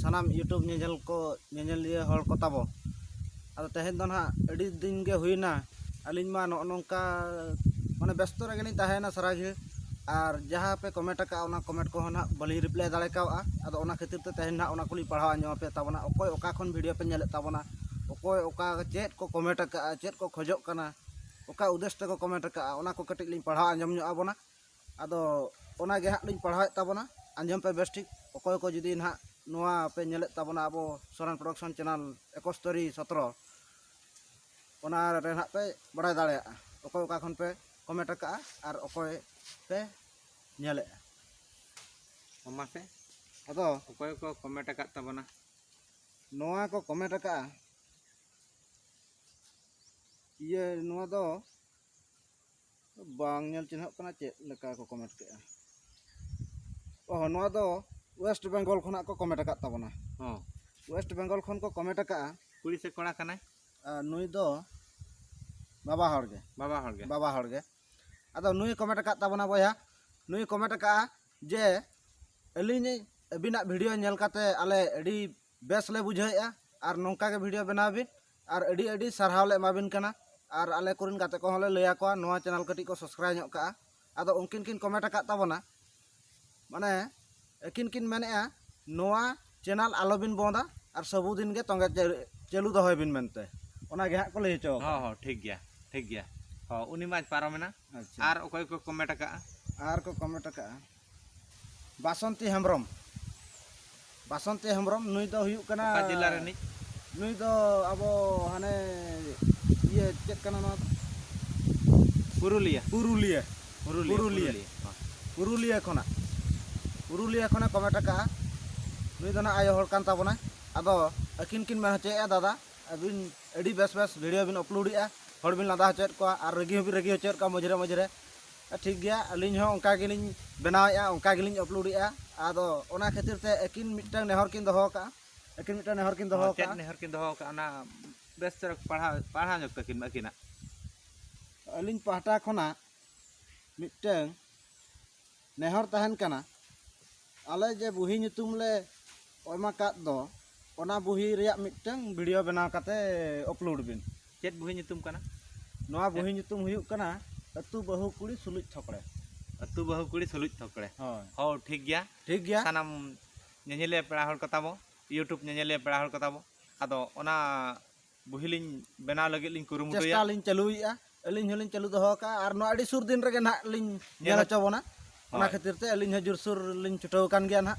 sanam YouTube nyelliya hor ko tabo ado tehen do na adi din ge huina alin ma nongka mane besto re gelin tahena sara ghe ar jaha pe comment ka ona comment ko na bali reply dale ka ado ona khatir te tehen na ona kuli padhaw anjom pe tabona okoy oka khon video pe nyele tabona okoy oka chet ko comment ka chet ko khojok kana oka udesh te ko comment ka ona ko katik lin padhaw anjom nyo abona ado ona ge hak lin padhaw tabona anjom pe bestik okoy ko judi na noa pe nyele tabona abo Soran Production channel 7117 ona re hak pe badai dale okoy oka khon pe comment ka ar okoy pe nyele omase ado okoy ko comment ka tabona noa ko comment ka iya noa do bang nyel chinhok kana chet leka ko comment ke oh noa do West Bengal khona ko comment ka tabona West Bengal khon ko comment ka kuri se kora kana nui do baba hor ge ado nui comment ka tabona boya nui comment ka je alini abina video nyel kate ale adi bes le bujhaea ar nongka ge video banabin ar adi sarhaw le emabin kana ar ale kurin kate ko hole leya ko noa channel kati ko subscribe nyok ka ado unkin kin comment ka tabona mane kin menea noa channel alobin bonda ar sabudin ge tonge chalu dohoy bin mente ona ge hak ko lay cho ho ठीक गया हो उनी माज पारमेना are ओकय को comment का बासंती हेम्ब्रम नुई दो हुयु कना का जिला रे नि नुई दो अबो हाने ये चेक कना ना पुरुलिया खना कमेंट का नुई दो ना आयो हर कान ताबोना आदो अकिन किन में हचे दादा अबिन एडी बेस वीडियो बिन अपलोड हर बिन लादा हचेत को और रगी हचेत का मजरे ठीक गया अलिन हो उनका गेलिन बनाया उनका गेलिन अपलोड आदो ओना खातिर ते अकिन मिटन नेहर किन दोहो का ना बेस पढ़ा जक तकिन अकिना अलिन पाहटा खना मिटन नेहर तहन कना आले जे बुही nyutum ले ओमा कात दो ओना बुही रिया मिटन वीडियो बना काते अपलोड बिन चेत बुही nyutum kana नोआ बुही nyutum हुयुक कना अतु बहु कुड़ी सुलुज थोकड़े हो ठीक गया सानाम नेनेले पेड़ा हर कताबो YouTube नेनेले पेड़ा हर कताबो आदो ओना बुहिलिन बना लगे लिन कुरुमुटुया चेष्टा लिन चलुइया अलिन हलिन चलु दोहो का आर नो आडी सुर दिन रगे ना लिन नेला चबोना ओना खातिर ते अलिन हजुर सुर लिन चुटाव कान गया ना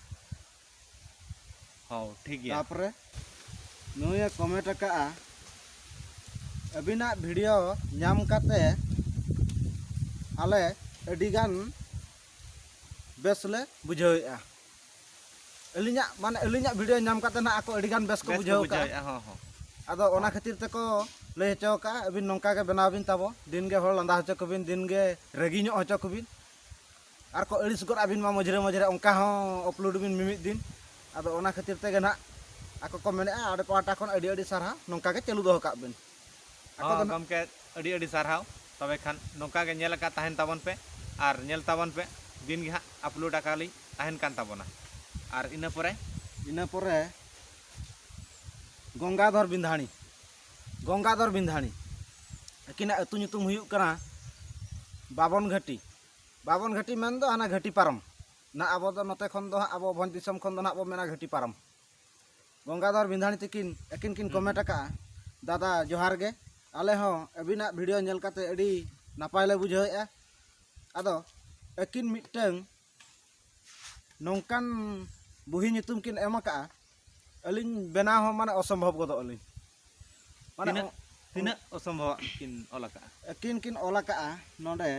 हो ठीक गया तापरे नोया कमेंट का अबिना वीडियो नाम काते आले अडिगान बेसले बुझावेआ अलिना माने अलिना वीडियो नाम काते ना आको अडिगान बेस को बुझाव का आदो ओना खातिर ते को लय हचो का अबिन नोंका के बनाबिन ताबो दिन गे हol लंदा हचो कबिन दिन गे रगी ᱧᱚᱜ हचो कबिन आर को अड़िस गोर अबिन मा मजरे ओंका हो अपलोड बिन मिमित दिन आदो ओना खातिर ते गे ना आको को मेने आडे पाटा खन अडी सारहा नोंका के चलु दोहो का बिन आको गमके अडी सारहाव तबे खान नोंका के नेल का ताहन ताबन पे आर नेल ताबन पे दिन गे अपलोड आकाली ताहन कान ताबना आर इना परे गंगाधर बिंधाणी अकिना अतु nyutum हुयुक कना बाबन घाटी मेन दो हाना घाटी पारम ना आबो दो नते खन दो आबो भन दिसम खन दो ना आबो मेना घाटी पारम गंगाधर बिंधाणी तकिन अकिन किन कमेंट का दादा जोहार गे आले हो अबिना वीडियो नेल काते अडी नापाय ले बुझावेआ आदो अकिन मिटन नोंकान बुही nyutum किन एमा का अलिन बेना हो माने असंभव गदो अलिन माने तिना असंभव किन ओलाका किन ओलाका नोंडे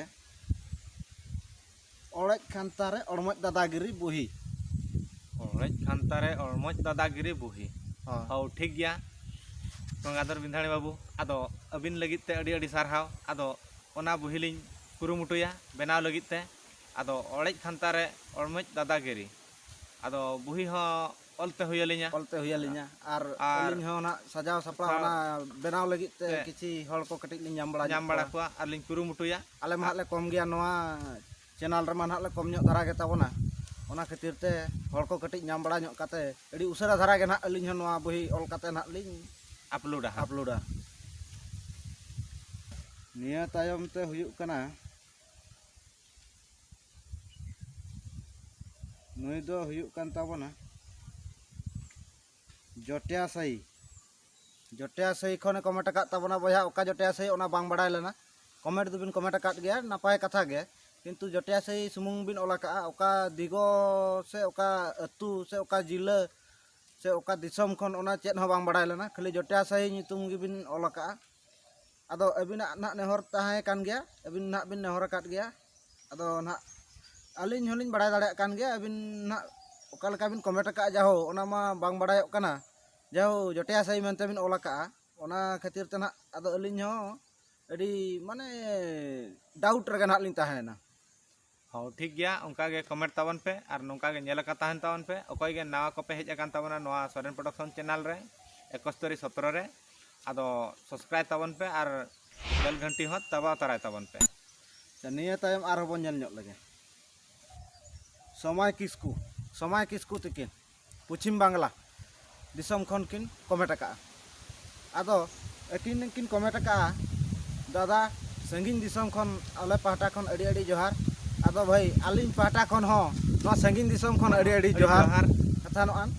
ओळेज खानतारे अड़मोज दादागिरी बुही हो ठीक गया गंगाधर बिंधाणी बाबू आदो अबिन लगित ते अडी सारहाव आदो ओना बुहिलिन कुरुमुटुया बनाव लगित ते आदो ओळेज खानतारे अड़मोज दादागिरी आदो बुही हो ओलते हुयलिना आर अलिन हो ना सजाव सपड़ा ना बनाव लगित ते किछि हल को कटिक लिन जाम बड़ा को आर लिन कुरुमुटुया आले मा ले कम गया नोआ चैनल रे मा ले कम ᱧᱚᱜ धारा गे ताबोना ᱚᱱᱟ ᱠᱷᱟᱹᱛᱤᱨ ᱛᱮ ᱦᱚᱲ ᱠᱚ ᱠᱟᱹᱴᱤᱡ ᱧᱟᱢ ᱵᱟᱲᱟ ᱧᱚᱜ ᱠᱟᱛᱮ ᱟᱹᱰᱤ ᱩᱥᱟᱹᱨᱟ ᱫᱷᱟᱨᱟ ᱜᱮ ᱱᱟᱦᱟᱜ ᱟᱹᱞᱤᱧ ᱦᱚᱸ ᱱᱚᱣᱟ ᱵᱳᱭ ᱚᱞ ᱠᱟᱛᱮ ᱱᱟᱦᱟᱜ ᱞᱤᱧ ᱟᱯᱞᱳᱰᱟ ᱱᱤᱭᱟᱹ ᱛᱟᱭᱚᱢ ᱛᱮ ᱦᱩᱭᱩᱜ ᱠᱟᱱᱟ ᱱᱩᱭ ᱫᱚ ᱦᱩᱭᱩᱜ ᱠᱟᱱ ᱛᱟᱵᱚᱱᱟ ᱡᱚᱴᱮᱭᱟ ᱥᱟᱹᱦᱤ ᱠᱷᱚᱱᱮ ᱠᱚᱢᱮᱱᱴ ᱟᱠᱟᱫ ᱛᱟᱵᱚᱱᱟ ᱵᱚᱭᱦᱟ ᱚᱠᱟ ᱡᱚᱴᱮᱭᱟ ᱥᱟᱹᱦᱤ ᱚᱱᱟ ᱵᱟᱝ ᱵᱟᱲᱟᱭ ᱞᱮᱱᱟ ᱠᱚᱢᱮᱱᱴ ᱫᱚᱵᱤᱱ ᱠᱚᱢᱮᱱᱴ ᱟᱠᱟᱫ ᱜᱮᱭᱟ ᱱᱟᱯᱟᱭ ᱠᱟᱛᱷᱟ ᱜᱮ ᱠᱤᱱᱛᱩ ᱡᱚᱴᱮᱭᱟ ᱥᱟᱹᱦᱤ ᱥᱩᱢᱩᱝ ᱵᱤᱱ ᱚᱞ ᱟᱠᱟᱜᱼᱟ ᱚᱠᱟ ᱫᱤᱜᱚ ᱥᱮ ᱚᱠᱟ ᱟᱹᱛᱩ ᱥᱮ ᱚᱠᱟ ᱡᱤᱞᱟᱹ ᱥᱮ ᱚᱠᱟ ᱫᱤᱥᱚᱢ ᱠᱷᱚᱱ ᱚᱱᱟ ᱪᱮᱫ ᱦᱚᱸ ᱵᱟᱝ ᱵᱟᱲᱟᱭ ᱞᱮᱱᱟ ᱠᱷᱟᱹᱞᱤ ᱡᱚᱴᱮᱭᱟ ᱥᱟᱹᱦᱤ ᱧᱩᱛᱩᱢ ᱜᱮᱵᱤᱱ ᱚᱞ ᱟᱠᱟᱜᱼᱟ ᱟᱫᱚ ᱟᱹᱵᱤᱱᱟᱜ ᱱᱟᱦᱟᱜ ᱱᱮᱦᱚᱨ ᱛᱟᱦᱮᱸ ᱠᱟᱱ ᱜᱮᱭᱟ ᱟᱹᱵᱤᱱ ᱱᱟᱦᱟᱜ ᱵᱤᱱ ᱱᱮᱦᱚᱨ ᱟᱠᱟᱫ ᱜᱮᱭᱟ ᱟᱫᱚ ᱱᱟᱦᱟᱜ ᱟᱹᱞᱤᱧ ᱦᱚᱸᱞᱤᱧ ᱵᱟᱲᱟᱭ ᱫᱟᱲᱮᱭᱟᱜ ᱠᱟᱱ ᱜᱮᱭᱟ ᱟᱹᱵᱤᱱ ᱱᱟᱦᱟᱜ ᱚᱠᱟ ᱞᱮᱠᱟ ᱵᱤᱱ ᱠᱚᱢᱮᱱᱴ ᱟᱠᱟᱫᱼᱟ ᱡᱟᱦᱳ ᱚᱱᱟ ᱢᱟ ᱵᱟᱝ ᱵᱟᱲᱟᱭᱚᱜ ᱠᱟᱱᱟ ᱡᱟᱦᱳ ᱡᱚᱴᱮᱭᱟ ᱥᱟᱹᱦᱤ ᱢᱮᱱᱛᱮ ᱵᱤᱱ ᱚᱞ ᱟᱠᱟᱜᱼᱟ ᱚᱱᱟ ᱠᱷᱟᱹᱛᱤᱨ ᱛᱮ ᱱᱟᱦᱟᱜ ᱟᱫᱚ ᱟᱹᱞᱤᱧ ᱦᱚᱸ ᱟᱹᱰᱤ ᱢᱟᱱᱮ ᱰᱟᱣᱩᱴ ᱨᱮᱜᱮ ᱱᱟᱦᱟᱜ ᱞᱤᱧ ᱛᱟᱦᱮᱸᱭᱮᱱᱟ ᱦᱚᱸ ᱴᱷᱤक ᱜᱮᱭᱟ ᱚᱱᱠᱟ ᱜᱮ ᱠᱚᱢᱮᱱᱴ ᱛᱟᱵᱚᱱ ᱯᱮ ᱟᱨ ᱱᱚᱝᱠᱟ ᱜᱮ ᱧᱮᱞ ᱟᱠᱟ ᱛᱟᱦᱮᱱ ᱛᱟᱵᱚᱱ ᱯᱮ ᱚᱠᱚᱭ ᱜᱮ ᱱᱟᱣᱟ ᱠᱚᱯᱮ ᱦᱮᱡ ᱟᱠᱟᱱ ᱛᱟᱵᱚᱱᱟ ᱱᱚᱣᱟ ᱥᱚᱨᱮᱱ ᱯᱨᱚᱰᱟᱠᱥᱚᱱ ᱪᱮᱱᱮᱞ ᱨᱮ 71-17 ᱨᱮ ᱟᱫᱚ ᱥᱟᱵᱥᱠᱨᱟᱭब ᱛᱟᱵᱚᱱ ᱯᱮ ᱟᱨ ᱵᱮᱞ ᱜᱷंᱴᱤ ᱦᱚᱸ ᱫᱟᱵᱟᱣ ᱛᱟᱨᱟᱭ ᱛᱟᱵᱚᱱ ᱯᱮ ᱱᱤᱭᱟᱹ ᱛᱟᱭᱚᱢ ᱟᱨᱦᱚᱸ ᱵᱚᱱ ᱧᱮᱞ ᱧᱚᱜ ᱞᱮᱜᱮ ᱥᱚᱢᱟᱭ ᱠᱤᱥᱠᱩ ᱛᱤᱠᱤᱱ ᱯᱚᱪᱷᱤᱢ ᱵᱟᱝᱞᱟ ᱫᱤᱥᱚᱢ ᱠᱷᱚᱱ ᱠᱤᱱ ᱠᱚᱢᱮᱱᱴ ᱟᱠᱟᱜᱼᱟ ᱟᱫᱚ ᱟᱹᱠᱤᱱ ᱠᱤᱱ ᱠᱚᱢᱮᱱᱴ ᱟᱠᱟᱜᱼᱟ दादा संगीन दिसम खन आले पाहटा खन अड़ी अड़ी जोहार आदो भाई आलिन पाहटा खन हो नवा संगीन दिसम खन अड़ी अड़ी जोहार कथा नोआन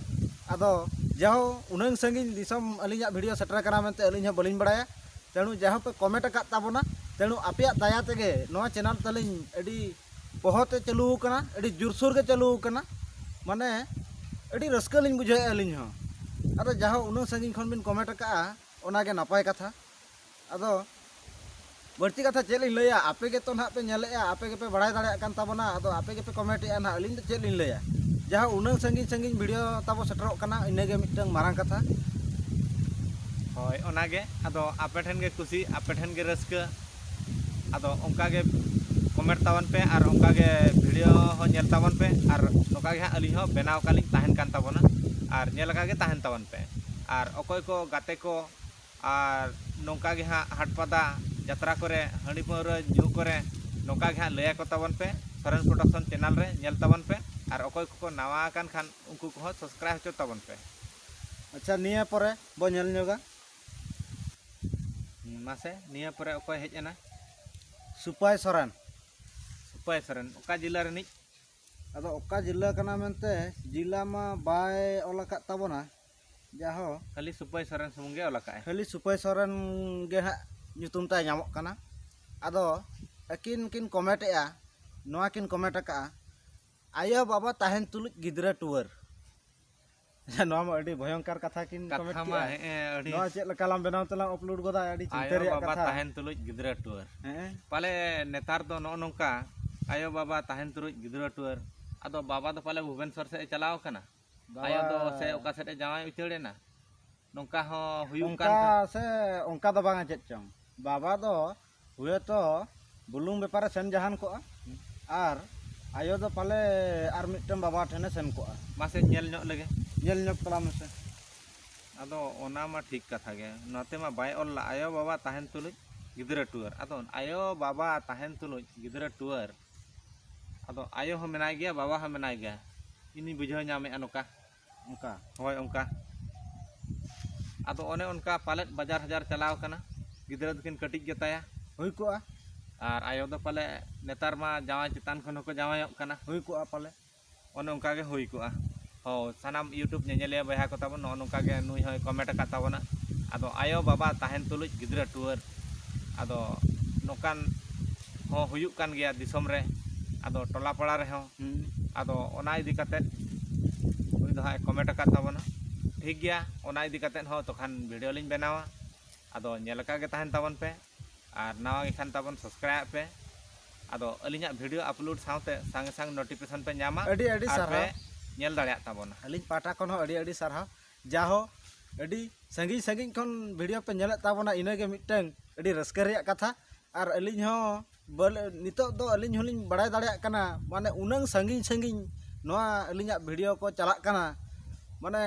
आदो जाहो उनंग संगीन दिसम अलिया वीडियो सेटर करा मेनते अलिन हो बलिन बड़ाया तेणु जाहो पे कमेंट अकात ताबोना तेणु आपेया दया तेगे नवा चैनल तलिन अड़ी बहुत चालू कना अड़ी जोरसोर के चालू कना माने अड़ी रस्का लिन बुझे अलिन हो आदो जाहो उनंग संगीन खन बिन कमेंट अका ओना गे नापाय कथा आदो बढ़ती कथा चेल लैया आपे के तो ना पे नेलेया आपे के पे बड़ाय दाड़े कान ताबोना आदो आपे के पे कमेंट या ना अलिन तो चेल लैया जहाँ उनंग संगीन संगीन वीडियो ताबो सेटरोक कना इनेगे मिटंग मारांग कथा होय ओनागे आदो आपे ठेन गे खुशी आपे ठेन गे रस्का आदो ओंका गे कमेंट ताबन पे और ओंका गे वीडियो हो नेल ताबन पे और नोका गे अलिन हो बनाव कालिन ताहेन कान ताबोना और नेल का गे ताहेन ताबन पे और अकोय को गाते को और नोका गे हाटपादा यात्रा करे हंडी पौरा न्यू करे नोका गे लैया को ताबन पे सरेन प्रोडक्शन चैनल रे नेल ताबन पे और अकोय को नावा कान खान उनको को सब्सक्राइब हो ताबन पे अच्छा निया परे बो नेल न्योगा मासे निया परे अकोय हेज एना सुपाय सरेन ओका जिला रनिज आदो ओका जिला कना मेनते जिला मा बाय ओलाका ताबोना जाहो खाली सुपाय सरेन सुमुंगे ओलाका खाली सुपाय सरेन गे हा nyutum tay nyamok kana ado akin kin comment ya noa kin comment ka ayo baba tahen tulut gidra tour noa ma adi bhayankar katha kin comment katha ma adi noa chet lakalam benaw telang upload goda adi cinta ayo reyak baba katha tahen tulut gidra tour pale netar do no nongka ayo baba tahen tulut gidra tour ado baba do pale Bhubaneswar se chalaw kana ayo do se oka se jawai uchelena nongka ho huyuk kan se onka do bang chet chong बाबा दो हुए तो बुलुंग बेपारे सेन जहान को are आयो दो पाले are mitten बाबा ठेने सेन को मासे नेल ᱧᱚᱜ लगे नेल ᱧᱚᱜ तला मसे आदो ओना मा ठीक कथा गे नते मा बाय ऑल आयो बाबा ताहेन तुलुज गिदरा टूर आदो आयो बाबा ताहेन तुलुज गिदरा टूर आदो आयो हो मेनाय गया बाबा हो मेनाय गया इनी बुझाव ᱧᱟᱢᱮ अनका उनका होय उनका आदो ओने उनका पालेट बाजार हजार चलाव कना गिदरा दकिन कटिज गेताया हुई को और आयो दो पाले नेतार मा जावाय चितान खन को जावायक कना हुई को पाले ओने उनका गे हुई को हो सानाम यूट्यूब नेनेलिया बहा को ताबन नोका गे नुई होय कमेंट का ताबना आदो आयो बाबा ताहेन तुलुज गिदरा टूर आदो नोकान हो हुयुक कान गया दिसम रे आदो टोला पड़ा रे हो आदो ओना इदी काते उनी दो हाय कमेंट का ताबना ठीक गया ओना इदी काते हो तोखान वीडियो लिन बनावा आदो नेलका गे ताहेन ताबन पे और नावा गे खान ताबन सब्सक्राइब पे आदो अलिया वीडियो अपलोड साथे संग संग नोटिफिकेशन पे ᱧᱟᱢᱟ अडी अडी सारा नेल दाड़िया ताबोना अलिन पाटा खन हो अडी सारा जाहो अडी संगी संगी खन वीडियो पे नेल ताबोना इना गे मिटन अडी रस्का रेया कथा और अलिन हो बल नितो दो अलिन होलिन बड़ाय दाड़िया कना माने उनंग संगी संगी नोआ अलिया वीडियो को चला कना माने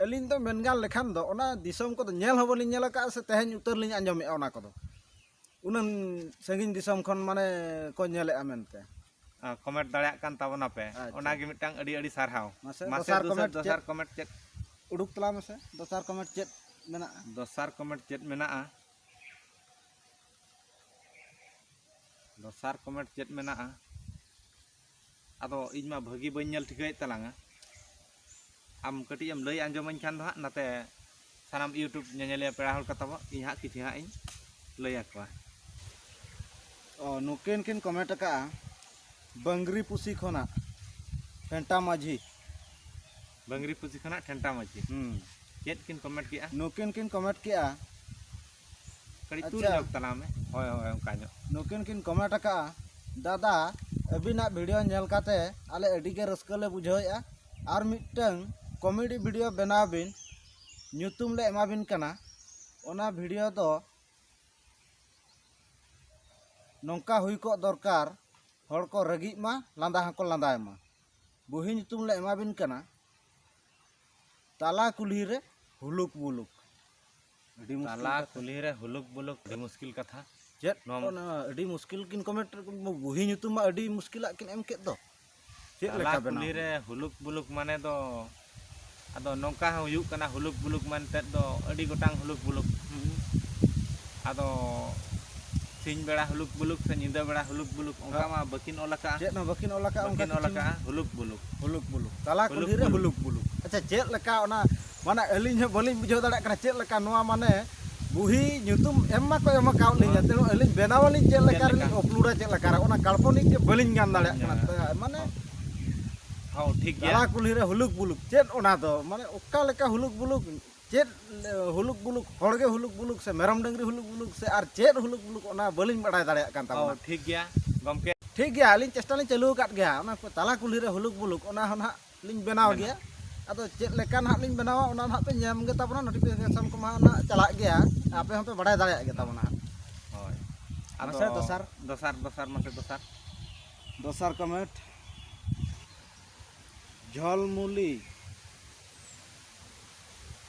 अलिन तो मेनगान लेखान दो ओना दिसम को नेल हो बलिन नेल का से तेहन उतर लिन आंजमे ओना को उनन संगिन दिसम खन माने को नेले आमेनते कमेंट दाड़ियाग कान ताबोना पे अच्छा। ओनागे मिटांग अड़ी अड़ी सारहाव मासे मासे दोसार कमेंट दोसार कमेंट चेत उडुक तला मासे दोसार कमेंट चेत मेना दोसार कमेंट चेत मेना दोसार कमेंट चेत मेना आदो इन मा भागी बइन नेल ठिकाय तलांगा आम कटी एम लई आंजोमन खान दो नाते सानाम यूट्यूब नेनेलिया पेड़ा हल कताबो इन हा किछि हा इन लई आकवा ओ नुकिन किन कमेंट का बंगरी पुसी खोना फेंटा माझी बंगरी पुसी खना ठेंटा माची चेत किन कमेंट किया नुकिन किन कमेंट किया कड़ी तू अच्छा। लोग तला में होय होय उनका जो नुकिन किन कमेंट का दादा अबिना वीडियो नेल काते आले अडी गे रस्का ले बुझावेआ आर मिटंग कॉमेडी वीडियो बनाव बिन ᱧᱩᱛᱩᱢ ले एमा बिन कना ओना वीडियो दो नौका हुई को दरकार हर को रगी मा लांदा हको लांदाय मा बुही ᱧᱩᱛᱩᱢ ले एमा बिन कना ताला कुल्ही रे हुलुक बुलुक अडी मुश्किल ताला कुली रे हुलुक बुलुक अड़ी मुश्किल कथा चेत नोम- ओना अडी मुश्किल किन कमेंट बुही ᱧᱩᱛᱩᱢ मा अडी मुश्किल किन एम केत दो चेत ताला लेका कुली बनाव रे हुलुक बुलुक माने दो आदो नौका हुयुक कना हुलुक बुलुक मान तेद दो अड़ी गोटांग हुलुक बुलुक आदो सिंह बेड़ा हुलुक बुलुक से निंदा बेड़ा हुलुक बुलुक उनका मा बकिन ओलका चेत ना बकिन ओलाका बकिन ओलका हुलुक बुलुक हुलुक बुलुक ताला हुलुक कुल्ही रे बुलुक। हुलुक बुलुक अच्छा चेत लेका ओना माने अलिन हो बलिन बुझाव दाड़ा कना चेत लेका नोआ माने बुही ᱧᱩᱛᱩᱢ एम मा को एम काउ लिन तेनो अलिन बेनावलिन चेत लेका रे अपलोड चेत लेका रे ओना काल्पनिक के बलिन गान दाड़ा कना माने हाँ ठीक ताला गया कुल्ही रे हुलुक बुलुक चेत ओना दो माने ओका लेका हुलुक बुलुक चेत हुलुक बुलुक हड़गे हुलुक बुलुक से मेरम डंगरी हुलुक बुलुक से आर चेत हुलुक बुलुक ओना बलिन बाड़ाय दाड़ा कान ताबोना हाँ ठीक गया गमके ठीक गया अलिन चेष्टा लिन चालू काट गया ओना को ताला कुल्ही रे हुलुक बुलुक ओना हो ना लिन बनाव गया अदो चेत लेका ना लिन बनावा ओना ना पे नेम गे ताबोना नोटिफिकेशन को मा ना चला गया आपे हम पे बाड़ाय दाड़ा गे ताबोना होय मासे दोसार दोसार दोसार मासे दोसार दोसार कमेंट झलमुली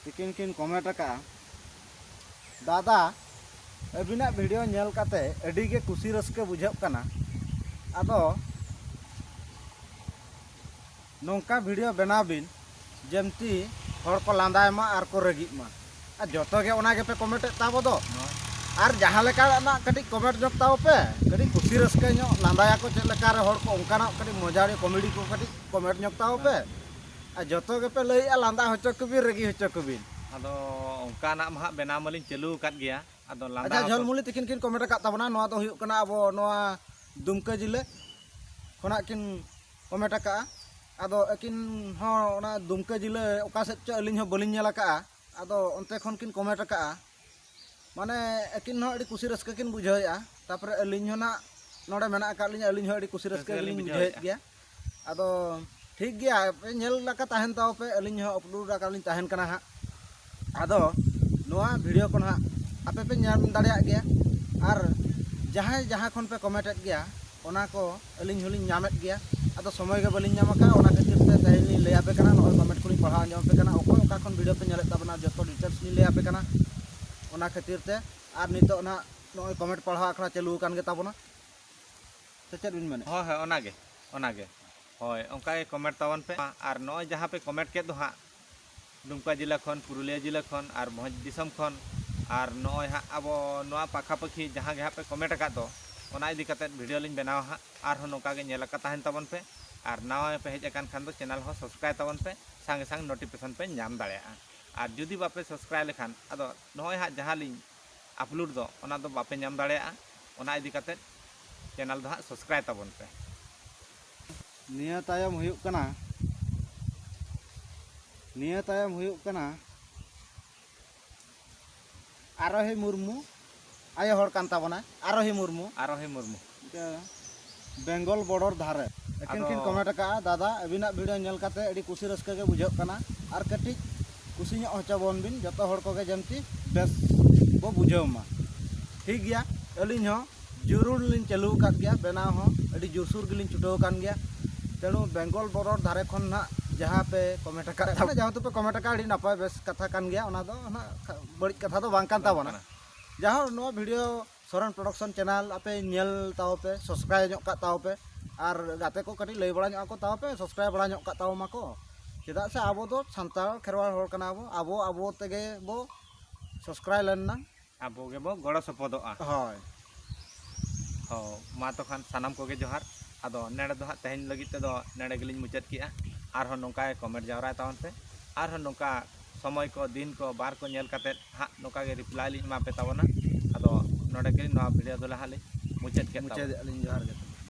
तिकिन किन कमेंट का दादा अबिना वीडियो नेल काते अडी गे खुशी रस्के बुझाव कना आदो नौका वीडियो बनाव बिन जेमती हर को लांदाय मा आर को रगी मा आ जतो गे ओना गे पे कमेंट ताबो दो आर जहाँ लेका ना कटी कमेंट जोक ताओ पे कटी खुशी रस्के नो लांदाया को चेत लेका रे हर को ओंकाना कटी मजारे कॉमेडी को कटी कमेंट जोक ताओ पे आ जतो गे पे लई आ लांदा होचो कबी रगी होचो कबी आदो उनका ना मा बेना मलिन चालू काट गया आदो लांदा अच्छा झलमुली तिकिन किन कमेंट का ताबना नोआ दो हुयुक कना अबो नोआ दुमका जिले खोना किन कमेंट का आदो अकिन हो ओना दुमका जिले ओका सेत च अलिन हो बलिन नेला का आदो ओनते खन किन कमेंट का माने अकिन हो अडी खुशी रस्का किन बुझाया तापर अलिन हो ना नोडे मेना का अलिन हो अडी खुशी रस्का लिन बुझाय गया आदो ठीक गया पे नेल लका ताहन ताओ पे अलिन हो अपलोड का लिन ताहन कना हा आदो नोआ वीडियो कोन हा आपे पे नाम दाड़िया गया और जहाँ जहाँ खन पे कमेंटेड गया ओना को अलिन होलिन नामेत गया आदो समय के बलिन नाम का ओना खातिर ते तहली ले आपे कना नो कमेंट को पढ़ा आंजम पे कना ओको ओका खन वीडियो पे नेले ताबना जतो डिटेल्स नि ले आपे कना ओना खातिर ते आर नितो ना नो कमेंट पढ़ा आखड़ा चालू कान गे ताबना से चेत बिन माने हाँ हाँ ओनागे होय उनका कमेंट तावन पे और नॉय जहाँ पे कमेंट के दो हाँ दुमका जिला खन पुरुलिया जिला खन और भोज दिसम खन और नॉय हाँ अब नोआ पाखा पाखी जहाँ गे हाँ पे कमेंट का दो ओना इदी कते वीडियो लिन बनावा हाँ और हो नोका गे नेला का ताहन तावन पे और नवा पे हेज अकान खान दो चैनल हो सब्सक्राइब तावन पे संग संग नोटिफिकेशन पे नाम दाड़िया और जुदी बापे सब्सक्राइब लेखान अदो नॉय हाँ जहाँ लिन अपलोड दो ओना दो बापे नाम दाड़िया ओना इदी कते चैनल दो हाँ सब्सक्राइब तावन पे निया तायम हुयुक कना निया तायम हुयुक कना आरोही मुर्मू आयो हर कान ताबना आरोही मुर्मू बेंगल बॉर्डर धारे एकिन किन कमेंट का दादा अबिना वीडियो नेल काते अडी खुशी रस्का के बुझाव कना आर कटी खुशी ᱧᱚᱜ होचा बोन बिन जतो हर को के जमती बेस बो बुझाव मा ठीक गया अलिन हो जरूर लिन चालू काट गया बेनाव हो अडी जोरसुर गिलिन छुटाव कान गया तेणु बेंगल बॉर्डर धारे खन ना जहाँ पे कमेंट का जहाँ तो पे कमेंट का अडी नापाय बेस कथा कान गया ओना दो ना बड़ी कथा तो बांग कान ताबना जहाँ नो वीडियो सोरेन प्रोडक्शन चैनल आपे नेल ताओ पे सब्सक्राइब ᱧᱚᱜ का ताओ पे ᱟᱨ ᱜᱟᱛᱮ ᱠᱚ ᱠᱟᱹᱴᱤᱡ ᱞᱟᱹᱭ ᱵᱟᱲᱟ ᱧᱚᱜ ᱠᱚ ᱛᱟᱣ ᱯᱮ ᱥᱟᱵᱥᱠᱨᱟᱭᱤᱵ ᱵᱟᱲᱟ ᱧᱚᱜ ᱠᱟᱜ ᱛᱟᱵᱚᱱ ᱢᱟᱠᱚ ᱪᱮᱫᱟᱜ ᱥᱮ ᱟᱵᱚ ᱫᱚ ᱥᱟᱱᱛᱟᱲ ᱠᱷᱮᱨᱣᱟᱲ ᱦᱚᱲ ᱠᱟᱱᱟ ᱟᱵᱚ ᱛᱮᱜᱮ ᱵᱚ ᱥᱟᱵᱥᱠᱨᱟᱭᱤᱵ ᱞᱮᱱ ᱱᱟ ᱟᱵᱚ ᱜᱮᱵᱚ ᱜᱚᱲᱚ ᱥᱚᱯᱚᱦᱚᱫᱚᱜᱼᱟ ᱦᱳᱭ ᱢᱟ ᱛᱚᱠᱷᱟᱱ ᱥᱟᱱᱟᱢ ᱠᱚᱜᱮ ᱡᱚᱦᱟᱨ ᱟᱫᱚ ᱱᱮᱰᱮ ᱫᱚ ᱦᱟᱸᱜ ᱛᱮᱦᱮᱧ ᱞᱟᱹᱜᱤᱫ ᱛᱮᱫᱚ ᱱᱮᱰᱮ ᱜᱮᱞᱤᱧ ᱢᱩᱪᱟᱹᱫ ᱠᱮᱜᱼᱟ ᱟᱨᱦᱚᱸ ᱱᱚᱝᱠᱟ ᱠᱚᱢᱮᱱᱴ ᱡᱟᱣᱨᱟᱭ ᱛᱟᱵᱚᱱ ᱯᱮ ᱟᱨᱦᱚᱸ ᱱᱚᱝᱠᱟ সময় ko din ko bar ko nyel katet hak noka ge reply li ma pe tabona ado node ke no video do la hali mucet ke mucet aling johar gitu